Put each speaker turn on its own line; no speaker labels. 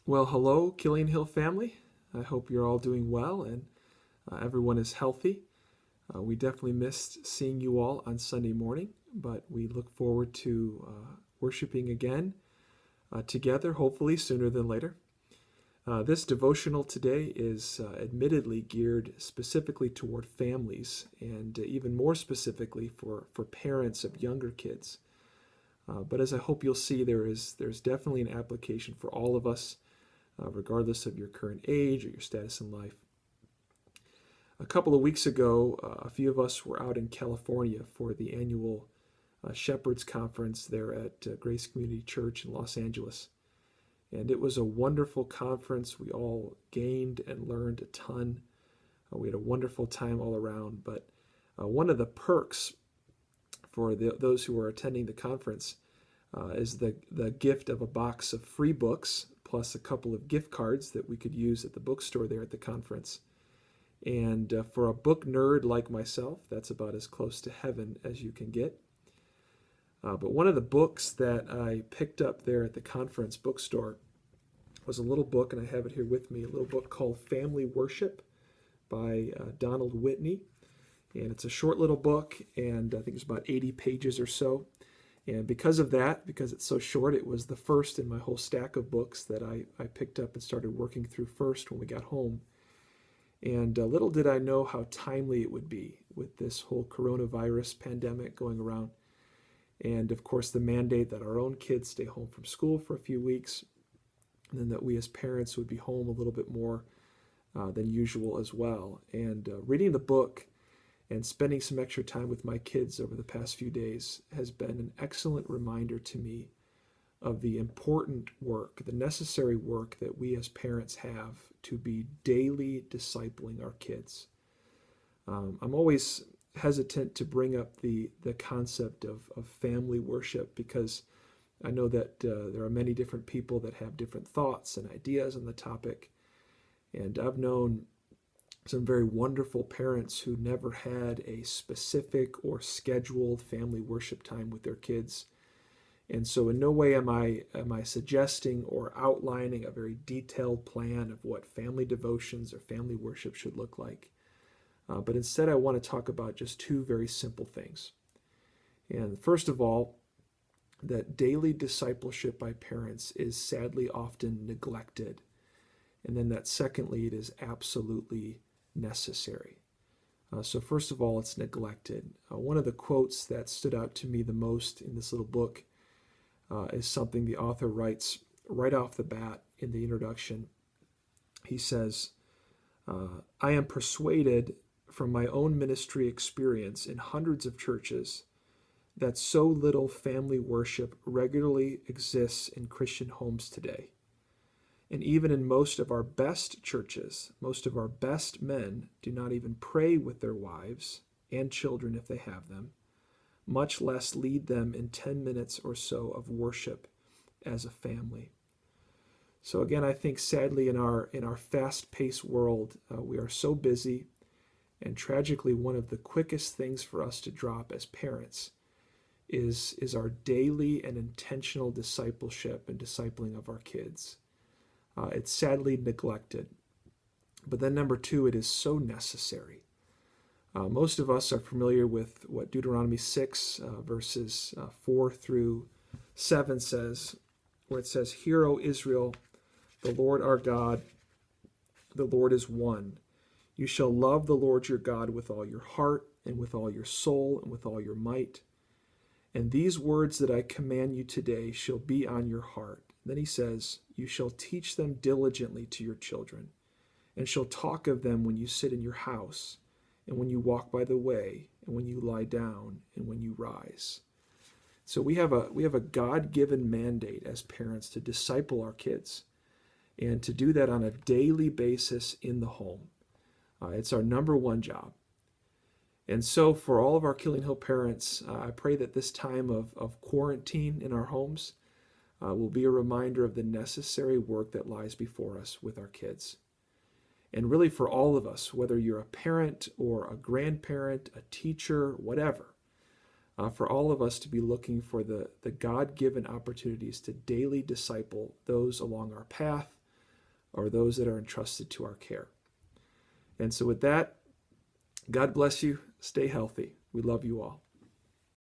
Well, hello, Killing Hill family. I hope you're all doing well and everyone is healthy. We definitely missed seeing you all on Sunday morning, but we look forward to worshiping again together, hopefully sooner than later. This devotional today is admittedly geared specifically toward families and even more specifically for parents of younger kids. But as I hope you'll see, there's definitely an application for all of us, regardless of your current age or your status in life. A couple of weeks ago, a few of us were out in California for the annual Shepherds Conference there at Grace Community Church in Los Angeles. And it was a wonderful conference. We all gained and learned a ton. We had a wonderful time all around. But one of the perks for those who are attending the conference is the gift of a box of free books, plus a couple of gift cards that we could use at the bookstore there at the conference. And for a book nerd like myself, that's about as close to heaven as you can get. But one of the books that I picked up there at the conference bookstore was a little book, and I have it here with me, a little book called Family Worship by Donald Whitney. And it's a short little book, and I think it's about 80 pages or so. And because of that, because it's so short, it was the first in my whole stack of books that I picked up and started working through first when we got home. And little did I know how timely it would be with this whole coronavirus pandemic going around. And of course, the mandate that our own kids stay home from school for a few weeks, and then that we as parents would be home a little bit more than usual as well. And reading the book and spending some extra time with my kids over the past few days has been an excellent reminder to me of the important work, the necessary work that we as parents have to be daily discipling our kids. I'm always hesitant to bring up the concept of family worship because I know that there are many different people that have different thoughts and ideas on the topic. And I've known some very wonderful parents who never had a specific or scheduled family worship time with their kids. And so in no way am I suggesting or outlining a very detailed plan of what family devotions or family worship should look like. But instead I want to talk about just two very simple things. And first of all, that daily discipleship by parents is sadly often neglected. And then that secondly, it is absolutely necessary. So first of all, it's neglected. One of the quotes that stood out to me the most in this little book is something the author writes right off the bat in the introduction. He says, I am persuaded from my own ministry experience in hundreds of churches that so little family worship regularly exists in Christian homes today. And even in most of our best churches, most of our best men do not even pray with their wives and children if they have them, much less lead them in 10 minutes or so of worship as a family. So again, I think sadly in our fast-paced world, we are so busy, and tragically one of the quickest things for us to drop as parents is our daily and intentional discipleship and discipling of our kids. It's sadly neglected. But then number two, it is so necessary. Most of us are familiar with what Deuteronomy 6 verses 4 through 7 says, where it says, Hear, O Israel, the Lord our God, the Lord is one. You shall love the Lord your God with all your heart and with all your soul and with all your might. And these words that I command you today shall be on your heart. Then he says, You shall teach them diligently to your children, and shall talk of them when you sit in your house, and when you walk by the way, and when you lie down, and when you rise. So we have a God-given mandate as parents to disciple our kids, and to do that on a daily basis in the home. It's our number one job. And so for all of our Killing Hill parents, I pray that this time of quarantine in our homes will be a reminder of the necessary work that lies before us with our kids. And really for all of us, whether you're a parent or a grandparent, a teacher, whatever, for all of us to be looking for the God-given opportunities to daily disciple those along our path, or those that are entrusted to our care. And so with that, God bless you. Stay healthy. We love you all.